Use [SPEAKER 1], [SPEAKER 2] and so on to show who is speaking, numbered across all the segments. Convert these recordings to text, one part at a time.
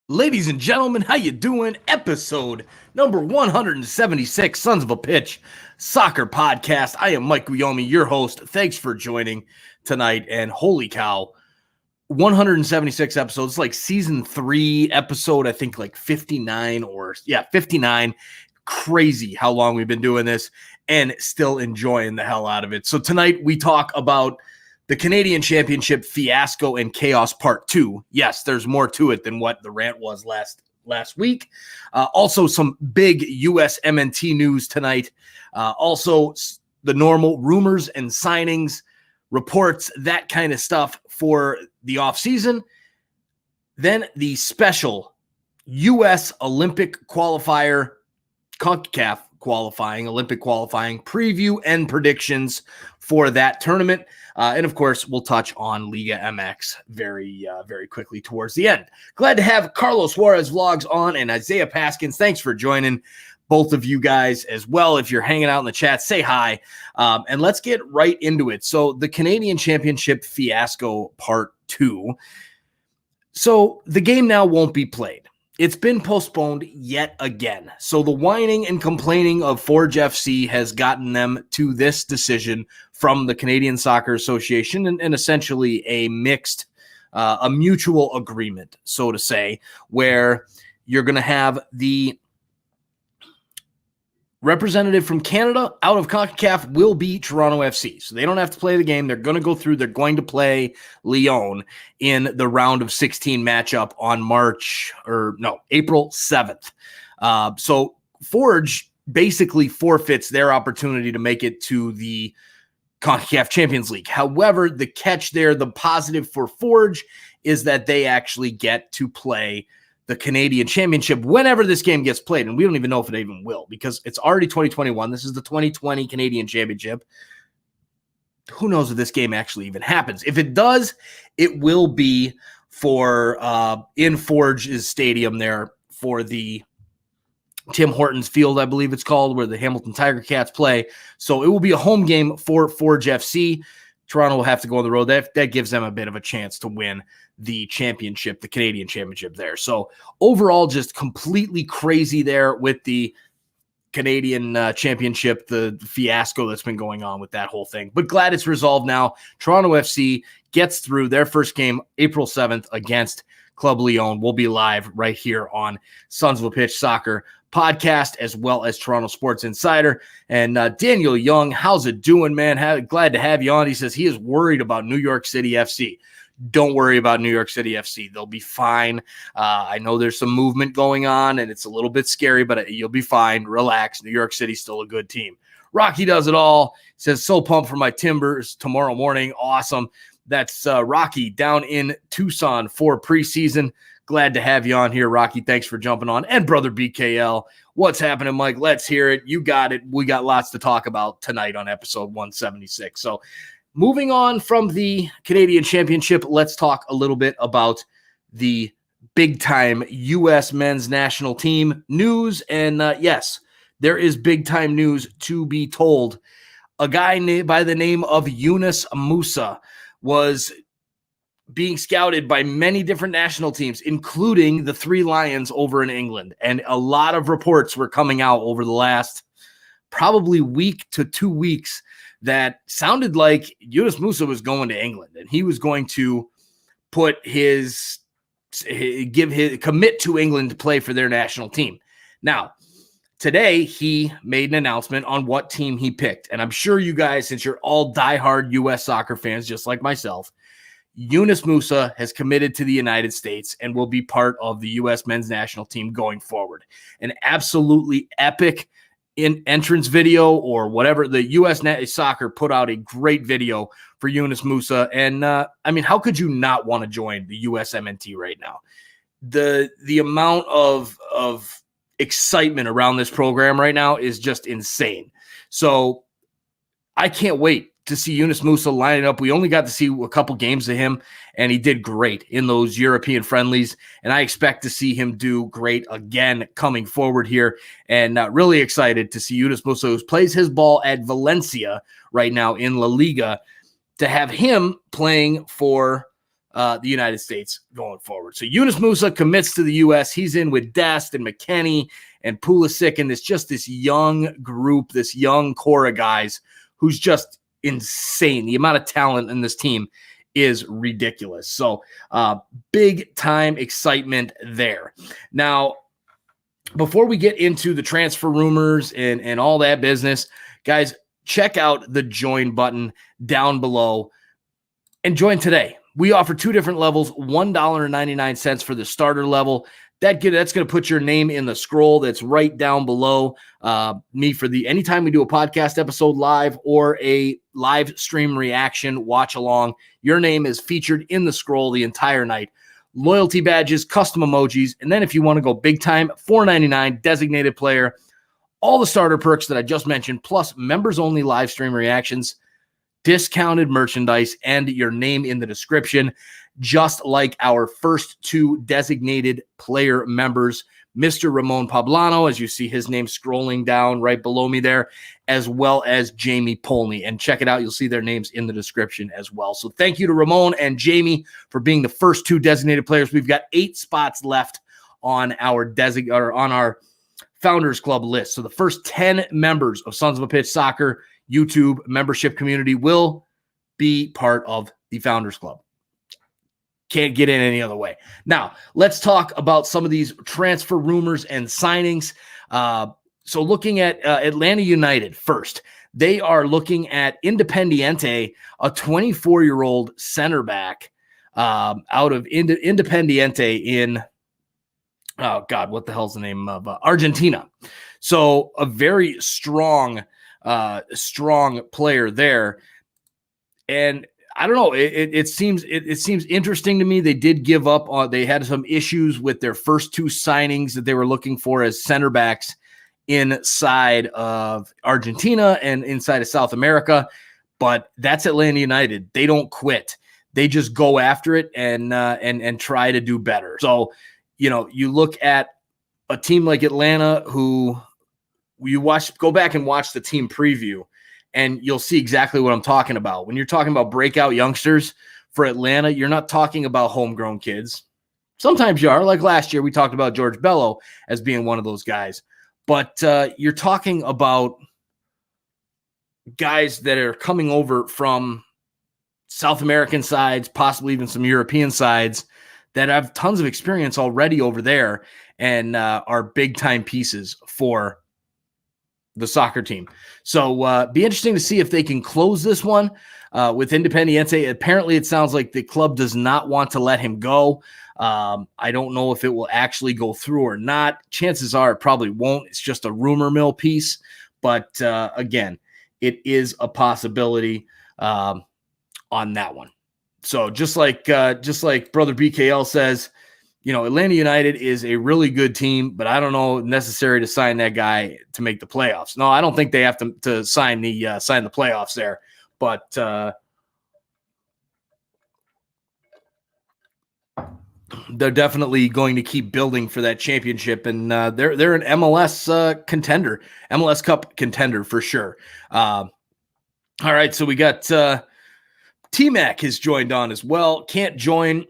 [SPEAKER 1] Ladies and gentlemen, how you doing? Episode number 176, Sons of a Pitch Soccer Podcast. I am Mike Guillaume, your host. Thanks for joining tonight. And holy cow, 176 episodes, like season 3 episode, I think like 59 59. Crazy how long we've been doing this and still enjoying the hell out of it. So tonight we talk about the Canadian Championship fiasco and chaos part 2. Yes, there's more to it than what the rant was last week. Also, some big USMNT news tonight. Also, the normal rumors and signings, reports, that kind of stuff for the offseason. Then the special U.S. Olympic qualifier, CONCACAF qualifying, Olympic qualifying preview and predictions for that tournament. And of course, we'll touch on Liga Mx very quickly towards the end. Glad to have Carlos Juarez Vlogs on and Isaiah Paskins. Thanks for joining both of you guys as well. If you're hanging out in the chat, say hi. And let's get right into it. So the Canadian Championship fiasco part 2. So the game now won't be played. It's been postponed yet again. So the whining and complaining of Forge FC has gotten them to this decision from the Canadian Soccer Association and essentially a mutual agreement, so to say, where you're going to have the representative from Canada out of CONCACAF will be Toronto FC. So they don't have to play the game. They're going to go through. They're going to play Lyon in the round of 16 matchup on April 7th. So Forge basically forfeits their opportunity to make it to the CONCACAF Champions League. However, the catch there, the positive for Forge, is that they actually get to play the Canadian Championship whenever this game gets played. And we don't even know if it even will, because it's already 2021. This is the 2020 Canadian Championship. Who knows if this game actually even happens? If it does, it will be for in Forge's stadium there for the Tim Hortons Field, I believe it's called, where the Hamilton Tiger Cats play. So it will be a home game for Forge FC. Toronto will have to go on the road. That gives them a bit of a chance to win the championship, the Canadian Championship there. So overall, just completely crazy there with the Canadian Championship, the fiasco that's been going on with that whole thing. But glad it's resolved now. Toronto FC gets through their first game April 7th against Club Lyon. We'll be live right here on Sons of a Pitch Soccer Podcast, as well as Toronto Sports Insider. And Daniel Young, how's it doing, man? Glad to have you on. He says he is worried about New York City FC. Don't worry about New York City FC. They'll be fine. I know there's some movement going on, and it's a little bit scary, but you'll be fine. Relax. New York City's still a good team. Rocky does it all. Says, so pumped for my Timbers tomorrow morning. Awesome. That's Rocky down in Tucson for preseason. Glad to have you on here, Rocky. Thanks for jumping on. And brother BKL, what's happening, Mike? Let's hear it. You got it. We got lots to talk about tonight on episode 176. So moving on from the Canadian Championship, let's talk a little bit about the big-time U.S. men's national team news. And yes, there is big-time news to be told. A guy by the name of Yunus Musah was being scouted by many different national teams, including the Three Lions over in England. And a lot of reports were coming out over the last probably week to 2 weeks that sounded like Yunus Musah was going to England and he was going to commit to England to play for their national team. Now, today he made an announcement on what team he picked. And I'm sure you guys, since you're all diehard U.S. soccer fans, just like myself, Yunus Musah has committed to the United States and will be part of the U.S. men's national team going forward. An absolutely epic entrance video or whatever. The U.S. Soccer put out a great video for Yunus Musah. And I mean, how could you not want to join the USMNT right now? The amount of excitement around this program right now is just insane. So I can't wait to see Yunus Musah lining up. We only got to see a couple games of him, and he did great in those European friendlies, and I expect to see him do great again coming forward here, and really excited to see Yunus Musah, who plays his ball at Valencia right now in La Liga, to have him playing for the United States going forward. So Yunus Musa commits to the U.S. He's in with Dest and McKennie and Pulisic, and it's just this young group, this young core of guys who's just insane. The amount of talent in this team is ridiculous. So big time excitement there. Now, before we get into the transfer rumors and all that business, guys, check out the join button down below and join today. We offer 2 different levels, $1.99 for the starter level. That's going to put your name in the scroll that's right down below me for anytime we do a podcast episode live or a live stream reaction, watch along. Your name is featured in the scroll the entire night. Loyalty badges, custom emojis, and then if you want to go big time, $4.99 designated player, all the starter perks that I just mentioned, plus members only live stream reactions, discounted merchandise, and your name in the description, just like our first 2 designated player members, Mr. Ramon Pablano, as you see his name scrolling down right below me there, as well as Jamie Pohlny. And check it out. You'll see their names in the description as well. So thank you to Ramon and Jamie for being the first 2 designated players. We've got 8 spots left on our Founders Club list. So the first 10 members of Sons of a Pitch Soccer YouTube membership community will be part of the Founders Club. Can't get in any other way. Now, let's talk about some of these transfer rumors and signings. So looking at Atlanta United first, they are looking at Independiente, a 24-year-old center back out of Independiente in, oh God, what the hell's the name of Argentina? So a very strong player there. And I don't know. It seems interesting to me. They did give up on. They had some issues with their first 2 signings that they were looking for as center backs inside of Argentina and inside of South America. But that's Atlanta United. They don't quit. They just go after it and try to do better. So you look at a team like Atlanta, who go back and watch the team preview, and you'll see exactly what I'm talking about. When you're talking about breakout youngsters for Atlanta, you're not talking about homegrown kids. Sometimes you are. Like last year, we talked about George Bello as being one of those guys. But you're talking about guys that are coming over from South American sides, possibly even some European sides, that have tons of experience already over there and are big-time pieces for the soccer team. So be interesting to see if they can close this one with Independiente. Apparently, it sounds like the club does not want to let him go. I don't know if it will actually go through or not. Chances are it probably won't. It's just a rumor mill piece. But again, it is a possibility on that one. So just like Brother BKL says, Atlanta United is a really good team, but I don't know necessary to sign that guy to make the playoffs. No, I don't think they have to sign the playoffs there, but they're definitely going to keep building for that championship, and they're an MLS contender, MLS Cup contender for sure. All right, so we got T-Mac has joined on as well. Can't join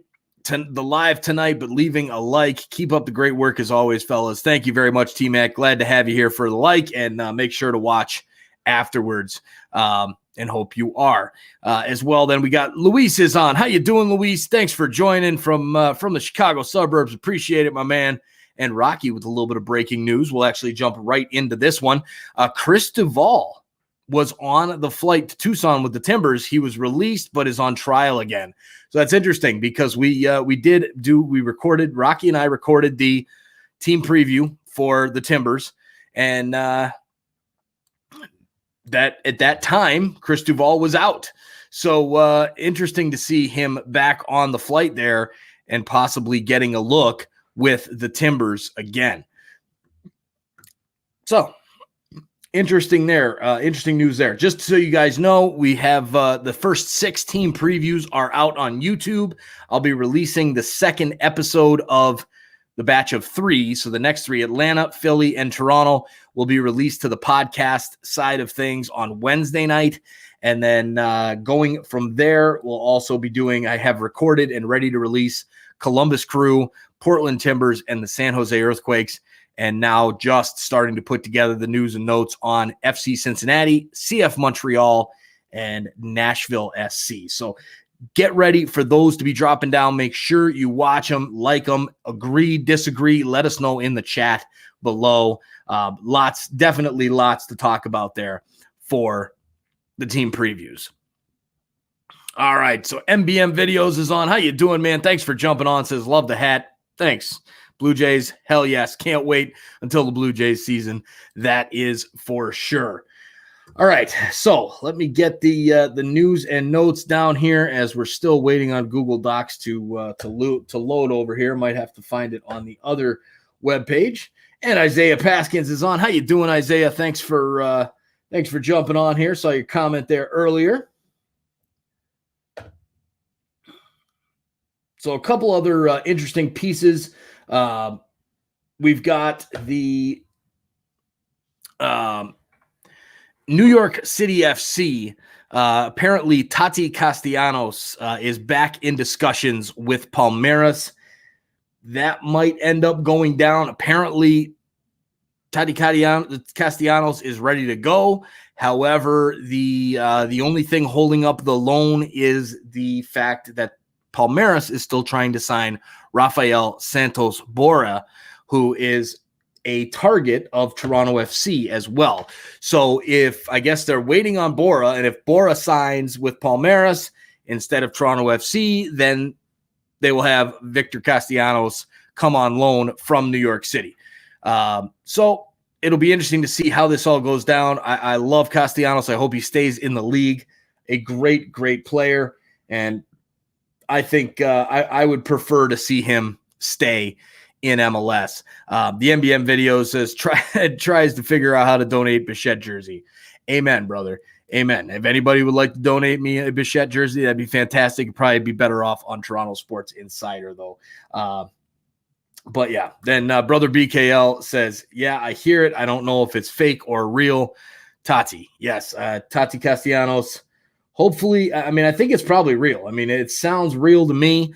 [SPEAKER 1] the live tonight, but leaving a like. Keep up the great work as always, fellas. Thank you very much, T-Mac. Glad to have you here for the like, and make sure to watch afterwards, and hope you are as well. Then we got Luis is on. How you doing, Luis? Thanks for joining from the Chicago suburbs. Appreciate it, my man. And Rocky with a little bit of breaking news. We'll actually jump right into this one. Chris Duvall was on the flight to Tucson with the Timbers. He was released, but is on trial again. So that's interesting because Rocky and I recorded the team preview for the Timbers, and that at that time, Chris Duvall was out. So interesting to see him back on the flight there and possibly getting a look with the Timbers again. So interesting there. Interesting news there. Just so you guys know, we have the first 6 team previews are out on YouTube. I'll be releasing the second episode of the batch of 3. So the next 3, Atlanta, Philly, and Toronto, will be released to the podcast side of things on Wednesday night. And then going from there, we'll also be doing, I have recorded and ready to release Columbus Crew, Portland Timbers, and the San Jose Earthquakes. And now just starting to put together the news and notes on FC Cincinnati, CF Montreal, and Nashville SC. So get ready for those to be dropping down. Make sure you watch them, like them, agree, disagree. Let us know in the chat below. Definitely lots to talk about there for the team previews. All right, so MBM Videos is on. How you doing, man? Thanks for jumping on. Says, love the hat. Thanks. Blue Jays, hell yes. Can't wait until the Blue Jays season. That is for sure. All right, so let me get the news and notes down here as we're still waiting on Google Docs to load over here. Might have to find it on the other webpage. And Isaiah Paskins is on. How you doing, Isaiah? Thanks for jumping on here. Saw your comment there earlier. So a couple other interesting pieces. We've got the New York City FC. Apparently, Tati Castellanos is back in discussions with Palmeiras. That might end up going down. Apparently, Tati Castellanos is ready to go. However, the only thing holding up the loan is the fact that Palmeiras is still trying to sign Rafael Santos Borja, who is a target of Toronto FC as well. So I guess they're waiting on Borja, and if Borja signs with Palmeiras instead of Toronto FC, then they will have Victor Castellanos come on loan from New York City. So it'll be interesting to see how this all goes down. I love Castellanos. I hope he stays in the league. A great, great player. And I think I would prefer to see him stay in MLS. The MBM Video says tries to figure out how to donate Bichette jersey. Amen, brother. Amen. If anybody would like to donate me a Bichette jersey, that'd be fantastic. It'd probably be better off on Toronto Sports Insider, though. But yeah, then Brother BKL says, yeah, I hear it. I don't know if it's fake or real. Tati. Yes, Tati Castellanos. Hopefully, I mean, I think it's probably real. I mean, it sounds real to me,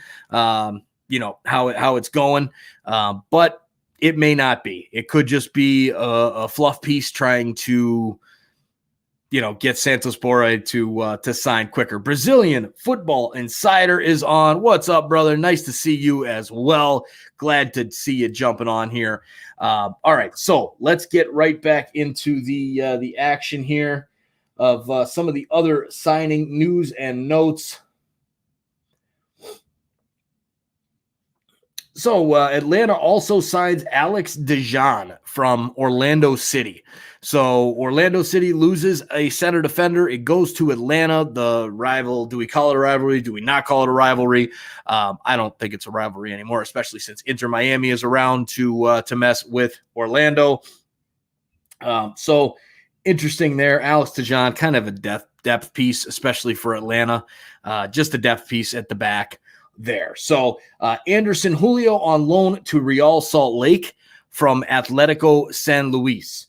[SPEAKER 1] you know, how it's going, but it may not be. It could just be a fluff piece trying to, you know, get Santos Borja to sign quicker. Brazilian Football Insider is on. What's up, brother? Nice to see you as well. Glad to see you jumping on here. All right, so let's get right back into the action here of some of the other signing news and notes. So Atlanta also signs Alex Dejan from Orlando City. So Orlando City loses a center defender. It goes to Atlanta, the rival. Do we call it a rivalry? Do we not call it a rivalry? I don't think it's a rivalry anymore, especially since Inter Miami is around to mess with Orlando. So interesting there. Alex Dejan, kind of a depth piece, especially for Atlanta. Just a depth piece at the back there. So Anderson Julio on loan to Real Salt Lake from Atletico San Luis.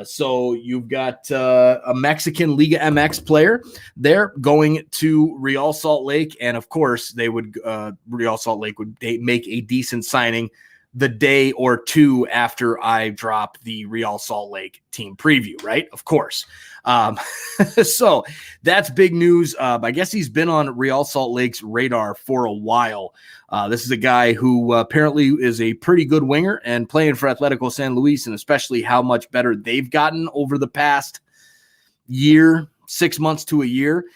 [SPEAKER 1] So you've got a Mexican Liga MX player there going to Real Salt Lake. And of course, Real Salt Lake would make a decent signing the day or two after I drop the Real Salt Lake team preview, right? Of course. So that's big news. I guess he's been on Real Salt Lake's radar for a while. This is a guy who apparently is a pretty good winger and playing for Atletico San Luis, and especially how much better they've gotten over the past year, 6 months to a year.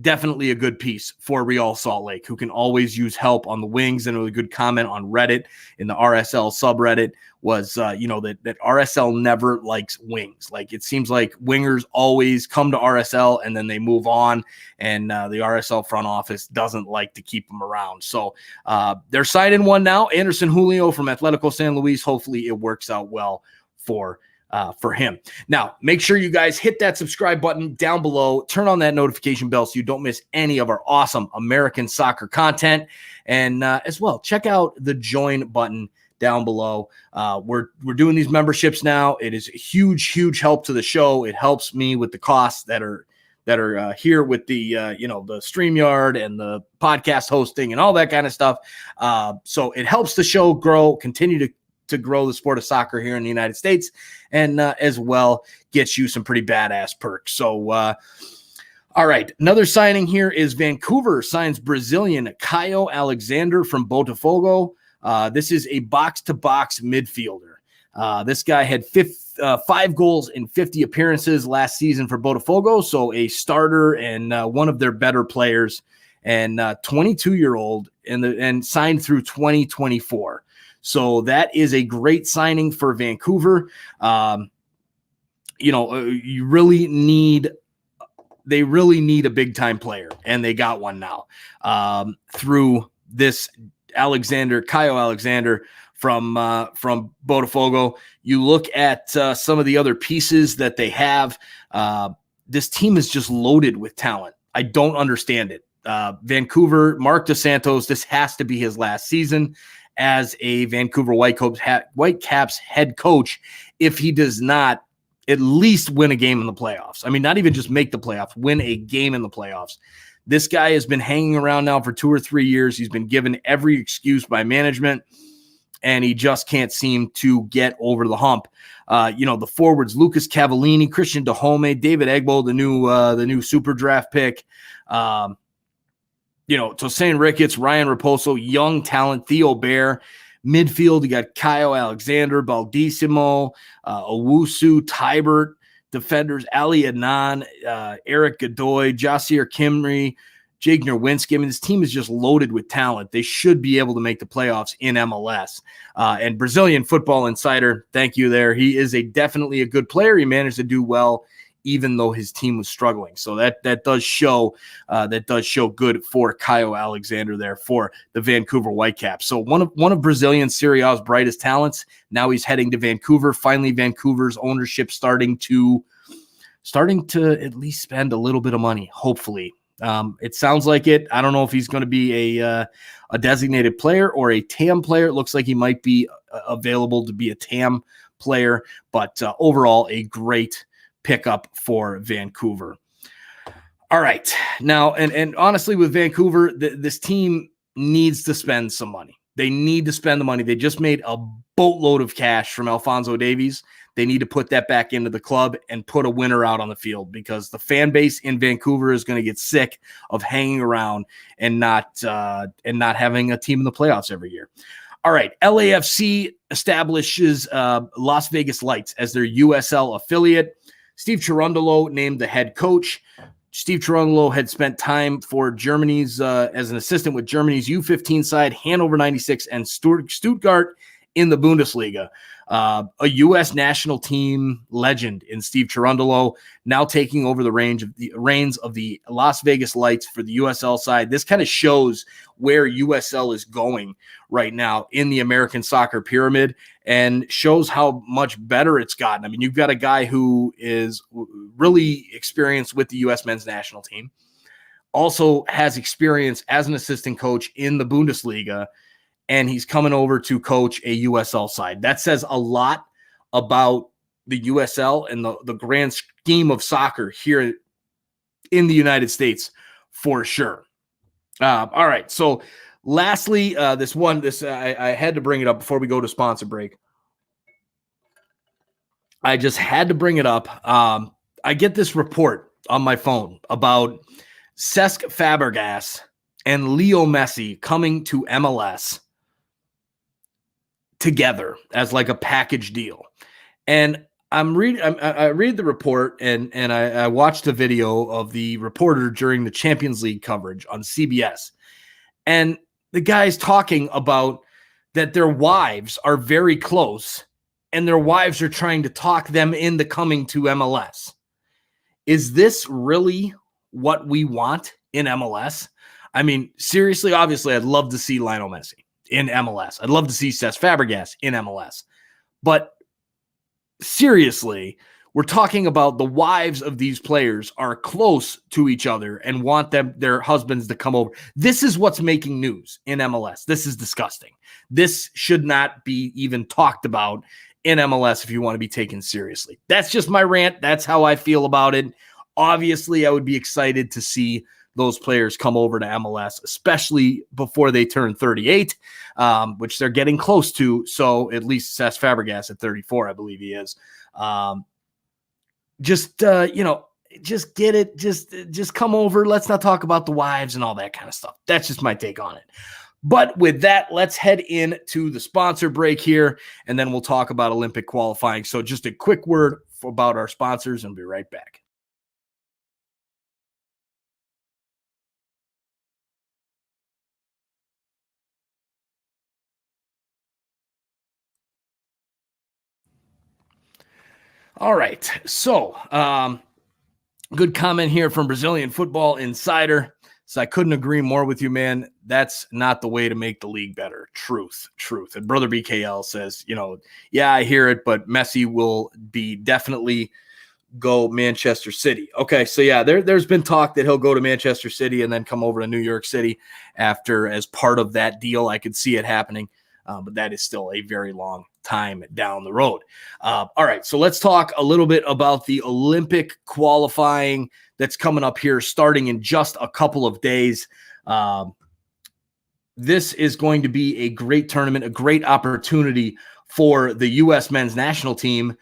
[SPEAKER 1] Definitely a good piece for Real Salt Lake, who can always use help on the wings. And a good comment on Reddit in the RSL subreddit was, that RSL never likes wings. Like, it seems like wingers always come to RSL and then they move on, and the RSL front office doesn't like to keep them around. So they're signing one now, Anderson Julio from Atletico San Luis. Hopefully it works out well for for him. Now, make sure you guys hit that subscribe button down below. Turn on that notification bell so you don't miss any of our awesome American soccer content. And as well, check out the join button down below. We're doing these memberships now. It is a huge help to the show. It helps me with the costs that are here with the the StreamYard and the podcast hosting and all that kind of stuff. So it helps the show grow, continue to grow the sport of soccer here in the United States, and as well gets you some pretty badass perks. So all right, another signing here is Vancouver signs Brazilian Caio Alexander from Botafogo. This is a box-to-box midfielder. This guy had 5 goals in 50 appearances last season for Botafogo, so a starter and one of their better players, and 22-year-old and signed through 2024. So that is a great signing for Vancouver. You really need they really need a big-time player, and they got one now through this Caio Alexander from Botafogo. You look at some of the other pieces that they have. This team is just loaded with talent. I don't understand it. Vancouver, Mark DeSantos, this has to be his last season as a Vancouver Whitecaps head coach if he does not at least win a game in the playoffs. I mean, not even just make the playoffs, win a game in the playoffs. This guy has been hanging around now for 2 or 3 years. He's been given every excuse by management, and he just can't seem to get over the hump. The forwards, Lucas Cavallini, Christian Dahome, David Egbo, the new super draft pick. Tosaint Ricketts, Ryan Raposo, young talent, Theo Bair. Midfield, you got Caio Alexander, Baldissimo, Owusu, Tybert. Defenders, Ali Adnan, Eric Godoy, Jasir Kimri, Jake Nerwinski. I mean, this team is just loaded with talent. They should be able to make the playoffs in MLS. And Brazilian Football Insider, thank you there. He is definitely a good player. He managed to do well even though his team was struggling. So that does show good for Caio Alexander there for the Vancouver Whitecaps. So one of Brazilian Serie A's brightest talents. Now he's heading to Vancouver. Finally, Vancouver's ownership starting to at least spend a little bit of money, hopefully. It sounds like it. I don't know if he's going to be a designated player or a TAM player. It looks like he might be available to be a TAM player, but overall a great pickup for Vancouver. All right. Now, and honestly, with Vancouver, this team needs to spend some money. They need to spend the money. They just made a boatload of cash from Alphonso Davies. They need to put that back into the club and put a winner out on the field, because the fan base in Vancouver is going to get sick of hanging around and not having a team in the playoffs every year. All right, LAFC establishes Las Vegas Lights as their USL affiliate. Steve Cherundolo named the head coach. Steve Cherundolo had spent time for Germany's as an assistant with Germany's U15 side, Hannover 96, and Stuttgart in the Bundesliga. A U.S. national team legend in Steve Cherundolo, now taking over the reins of the Las Vegas Lights for the USL side. This kind of shows where USL is going right now in the American soccer pyramid, and shows how much better it's gotten. I mean, you've got a guy who is really experienced with the U.S. men's national team, also has experience as an assistant coach in the Bundesliga, and he's coming over to coach a USL side. That says a lot about the USL and the grand scheme of soccer here in the United States, for sure. All right. So lastly, I had to bring it up before we go to sponsor break. I just had to bring it up. I get this report on my phone about Cesc Fabregas and Leo Messi coming to MLS together as like a package deal. And I read the report and I watched a video of the reporter during the Champions League coverage on CBS. And the guy's talking about that their wives are very close and their wives are trying to talk them into coming to MLS. Is this really what we want in MLS? I mean, seriously, obviously, I'd love to see Lionel Messi in MLS. I'd love to see Cesc Fabregas in MLS. But seriously, we're talking about the wives of these players are close to each other and want their husbands to come over. This is what's making news in MLS. This is disgusting. This should not be even talked about in MLS if you want to be taken seriously. That's just my rant. That's how I feel about it. Obviously, I would be excited to see those players come over to MLS, especially before they turn 38, which they're getting close to. So at least Cesc Fabregas at 34, I believe he is. Just get it. Just come over. Let's not talk about the wives and all that kind of stuff. That's just my take on it. But with that, let's head into the sponsor break here, and then we'll talk about Olympic qualifying. So just a quick word about our sponsors, and we'll be right back. All right. So, good comment here from Brazilian Football Insider. So I couldn't agree more with you, man. That's not the way to make the league better. Truth. And Brother BKL says, yeah, I hear it, but Messi will be definitely go Manchester City. Okay, so yeah, there's been talk that he'll go to Manchester City and then come over to New York City after as part of that deal. I could see it happening, but that is still a very long time down the road. All right, so let's talk a little bit about the Olympic qualifying that's coming up here starting in just a couple of days. This is going to be a great tournament, a great opportunity for the U.S. men's national team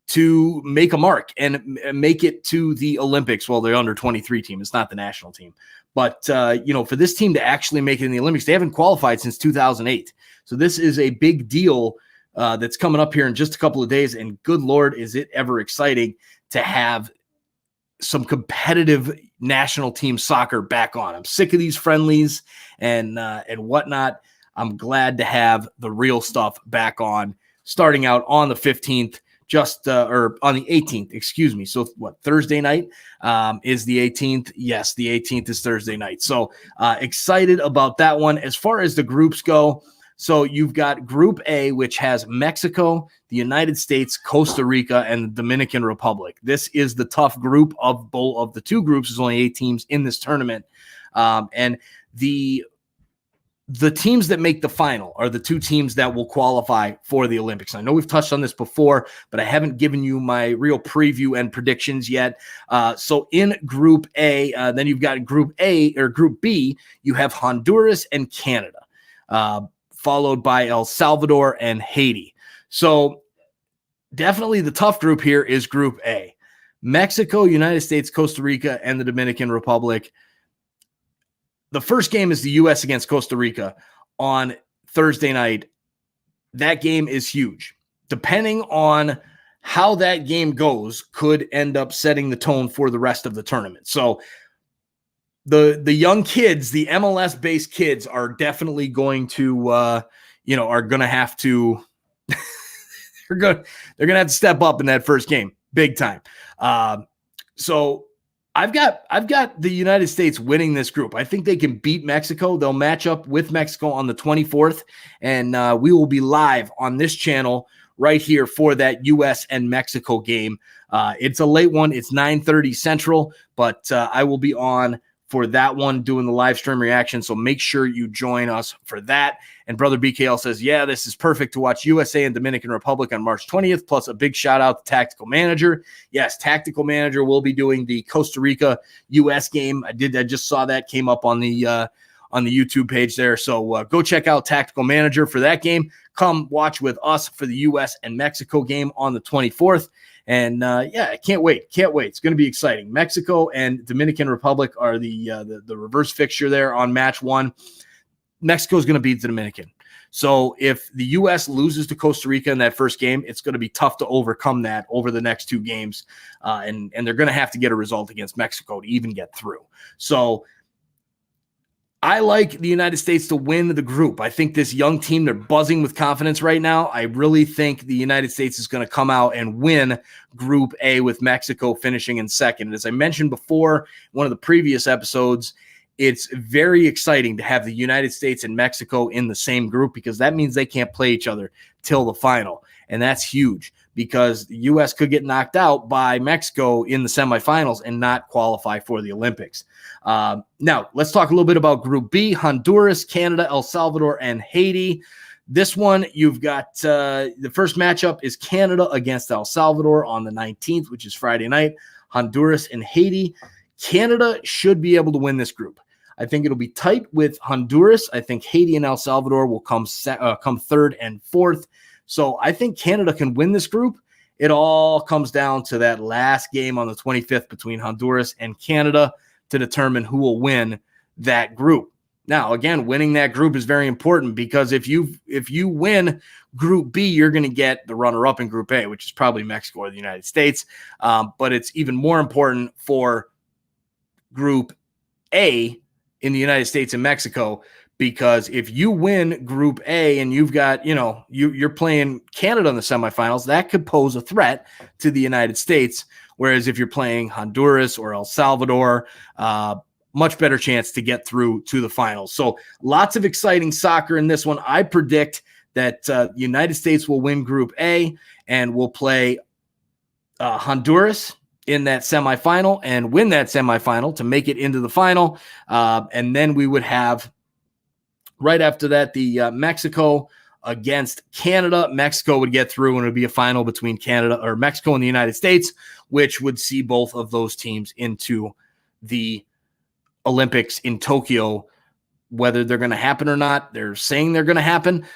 [SPEAKER 1] to make a mark and make it to the Olympics. Well, they're under 23 team. It's not the national team. But, for this team to actually make it in the Olympics, they haven't qualified since 2008. So this is a big deal that's coming up here in just a couple of days. And good Lord, is it ever exciting to have some competitive national team soccer back on. I'm sick of these friendlies and whatnot. I'm glad to have the real stuff back on, starting out on the 15th. Or on the 18th, excuse me. So what, Thursday night is the 18th? Yes, the 18th is Thursday night. So excited about that one. As far as the groups go, so you've got Group A, which has Mexico, the United States, Costa Rica, and the Dominican Republic. This is the tough group of both of the two groups. There's only 8 teams in this tournament. And the teams that make the final are the 2 teams that will qualify for the Olympics. I know we've touched on this before, but I haven't given you my real preview and predictions yet. So in Group A, then you've got Group B, you have Honduras and Canada, followed by El Salvador and Haiti. So definitely the tough group here is Group A. Mexico, United States, Costa Rica, and the Dominican Republic. The first game is the U.S. against Costa Rica on Thursday night. That game is huge. Depending on how that game goes, could end up setting the tone for the rest of the tournament. So the young kids, the MLS-based kids, are definitely going to, are going to have to, they're going to have to step up in that first game, big time. So I've got the United States winning this group. I think they can beat Mexico. They'll match up with Mexico on the 24th, and we will be live on this channel right here for that U.S. and Mexico game. It's a late one. It's 9:30 Central, but I will be on for that one doing the live stream reaction, so make sure you join us for that. And Brother BKL says, yeah, this is perfect to watch USA and Dominican Republic on March 20th, plus a big shout out to Tactical Manager. Yes, Tactical Manager will be doing the Costa Rica US game. I just saw that came up on the YouTube page there. So go check out Tactical Manager for that game. Come watch with us for the US and Mexico game on the 24th. And I can't wait. It's going to be exciting. Mexico and Dominican Republic are the reverse fixture there on match 1. Mexico is going to beat the Dominican. So if the U.S. loses to Costa Rica in that first game, it's going to be tough to overcome that over the next 2 games. And they're going to have to get a result against Mexico to even get through. So I like the United States to win the group. I think this young team, they're buzzing with confidence right now. I really think the United States is going to come out and win Group A with Mexico finishing in second. And as I mentioned before, one of the previous episodes, it's very exciting to have the United States and Mexico in the same group, because that means they can't play each other till the final. And that's huge, because the U.S. could get knocked out by Mexico in the semifinals and not qualify for the Olympics. Now, let's talk a little bit about Group B: Honduras, Canada, El Salvador, and Haiti. This one, you've got the first matchup is Canada against El Salvador on the 19th, which is Friday night. Honduras and Haiti. Canada should be able to win this group. I think it'll be tight with Honduras. I think Haiti and El Salvador will come third and fourth. So I think Canada can win this group. It all comes down to that last game on the 25th between Honduras and Canada to determine who will win that group. Now, again, winning that group is very important, because if you win Group B, you're going to get the runner-up in Group A, which is probably Mexico or the United States. But it's even more important for Group A in the United States and Mexico, because if you win Group A and you've got, you're playing Canada in the semifinals, that could pose a threat to the United States. Whereas if you're playing Honduras or El Salvador, much better chance to get through to the finals. So lots of exciting soccer in this one. I predict that the United States will win Group A and will play Honduras in that semifinal and win that semifinal to make it into the final. And then we would have, right after that, the Mexico against Canada. Mexico would get through, and it would be a final between Canada or Mexico and the United States, which would see both of those teams into the Olympics in Tokyo. Whether they're going to happen or not, they're saying they're going to happen.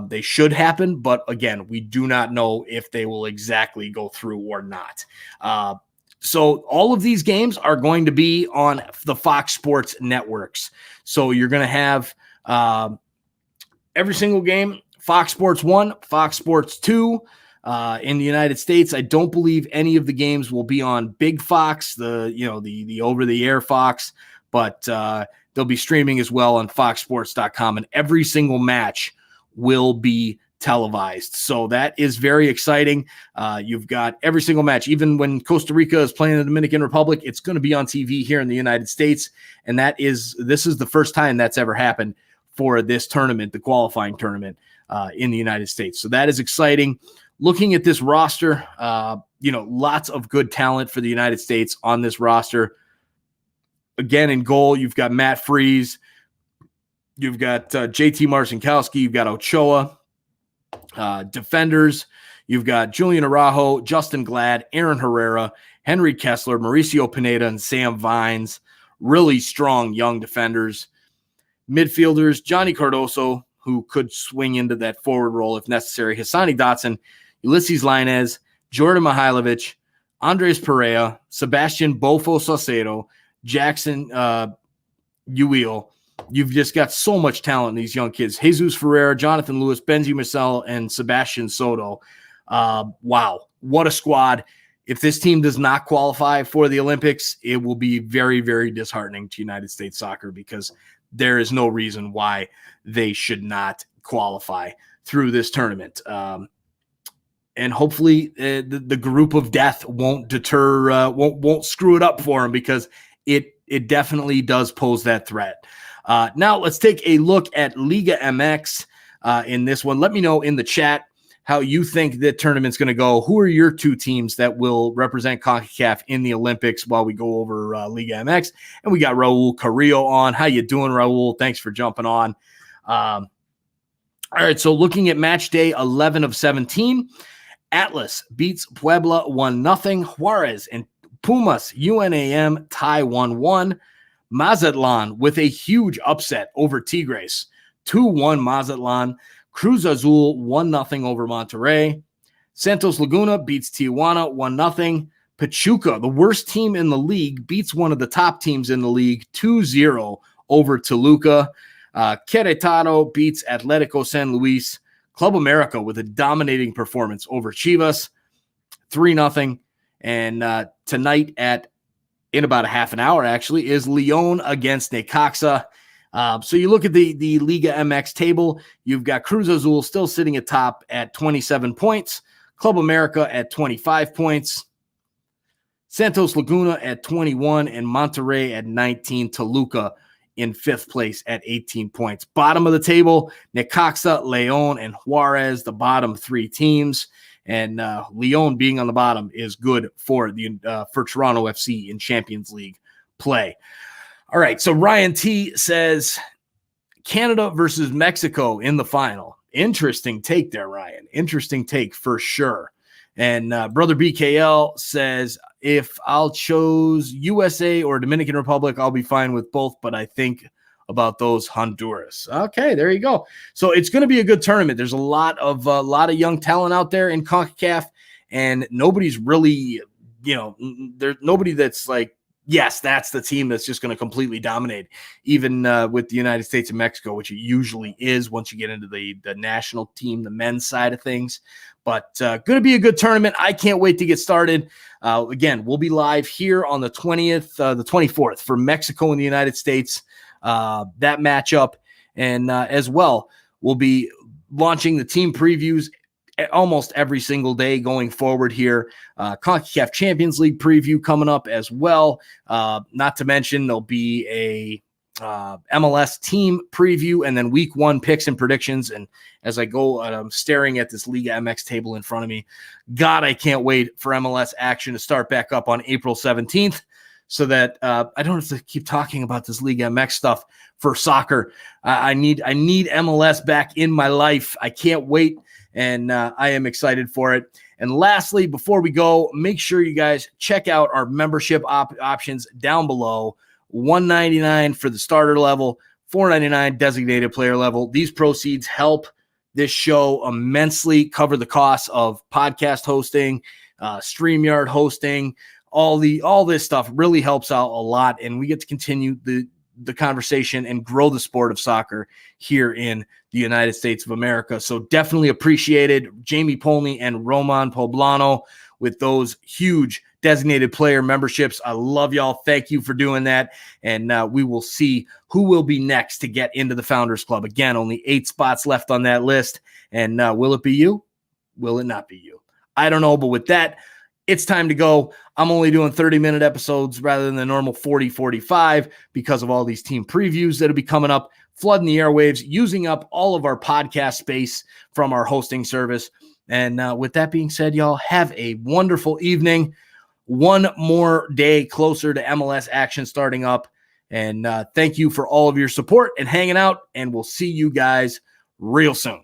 [SPEAKER 1] They should happen, but again, we do not know if they will exactly go through or not. So all of these games are going to be on the Fox Sports networks. So you're going to have every single game, Fox Sports 1, Fox Sports 2. In the United States, I don't believe any of the games will be on Big Fox, the over-the-air Fox, but they'll be streaming as well on foxsports.com, and every single match will be televised. So that is very exciting. You've got every single match. Even when Costa Rica is playing the Dominican Republic, it's going to be on TV here in the United States, and this is the first time that's ever happened for this tournament, the qualifying tournament in the United States. So that is exciting. Looking at this roster, lots of good talent for the United States on this roster. Again, in goal, you've got Matt Freese, you've got JT Marcinkowski, you've got Ochoa. Defenders, you've got Julian Araujo, Justin Glad, Aaron Herrera, Henry Kessler, Mauricio Pineda, and Sam Vines. Really strong young defenders. Midfielders, Johnny Cardoso, who could swing into that forward role if necessary, Hassani Dotson, Ulysses Lainez, Jordan Mihailovic, Andres Perea, Sebastian Bofo Saucedo, Jackson Uil. You've just got so much talent in these young kids. Jesus Ferreira, Jonathan Lewis, Benji Marcel, and Sebastian Soto. Wow, what a squad. If this team does not qualify for the Olympics, it will be very, very disheartening to United States soccer, because there is no reason why they should not qualify through this tournament. And hopefully the group of death won't deter, won't screw it up for them, because it definitely does pose that threat. Now let's take a look at Liga MX in this one. Let me know in the chat how you think the tournament's going to go. Who are your two teams that will represent CONCACAF in the Olympics while we go over Liga MX? And we got Raul Carrillo on. How you doing, Raul? Thanks for jumping on. All right, so looking at match day 11 of 17, Atlas beats Puebla 1-0. Juarez and Pumas UNAM tie 1-1. Mazatlan with a huge upset over Tigres, 2-1 Mazatlan. Cruz Azul 1-0 over Monterrey. Santos Laguna beats Tijuana 1-0. Pachuca, the worst team in the league, beats one of the top teams in the league 2-0 over Toluca. Querétaro beats Atlético San Luis. Club America with a dominating performance over Chivas, 3-0. And tonight in about a half an hour, actually, is Leon against Necaxa. So you look at the Liga MX table, you've got Cruz Azul still sitting atop at 27 points, Club America at 25 points, Santos Laguna at 21, and Monterrey at 19, Toluca in 5th place at 18 points. Bottom of the table, Necaxa, Leon, and Juarez, the bottom 3 teams. And Leon being on the bottom is good for Toronto FC in Champions League play. All right, so Ryan T says Canada versus Mexico in the final. Interesting take there, Ryan. Interesting take for sure. And Brother BKL says, if I'll choose USA or Dominican Republic, I'll be fine with both, but I think about those Honduras. Okay, there you go. So it's going to be a good tournament. There's a lot of young talent out there in CONCACAF, and nobody's really, there's nobody that's like, yes, that's the team that's just going to completely dominate, even with the United States and Mexico, which it usually is once you get into the national team, the men's side of things. But going to be a good tournament. I can't wait to get started. Again, we'll be live here on the 24th for Mexico and the United States, that matchup. And as well, we'll be launching the team previews almost every single day going forward here. CONCACAF Champions League preview coming up as well. Not to mention there'll be a MLS team preview and then week 1 picks and predictions. And as I go, I'm staring at this Liga MX table in front of me. God, I can't wait for MLS action to start back up on April 17th so that I don't have to keep talking about this Liga MX stuff for soccer. I need MLS back in my life. I can't wait. And I am excited for it. And lastly, before we go, make sure you guys check out our membership options down below. $199 for the starter level, $499 designated player level. These proceeds help this show immensely, cover the costs of podcast hosting, StreamYard hosting, all this stuff really helps out a lot. And we get to continue the conversation and grow the sport of soccer here in the United States of America. So definitely appreciated Jamie Pohlny and Ramon Pablano with those huge designated player memberships. I love y'all. Thank you for doing that. And we will see who will be next to get into the Founders Club. Again, only 8 spots left on that list. And will it be you? Will it not be you? I don't know. But with that, it's time to go. I'm only doing 30-minute episodes rather than the normal 40, 45 because of all these team previews that'll be coming up, flooding the airwaves, using up all of our podcast space from our hosting service. And with that being said, y'all have a wonderful evening. One more day closer to MLS action starting up. And thank you for all of your support and hanging out. And we'll see you guys real soon.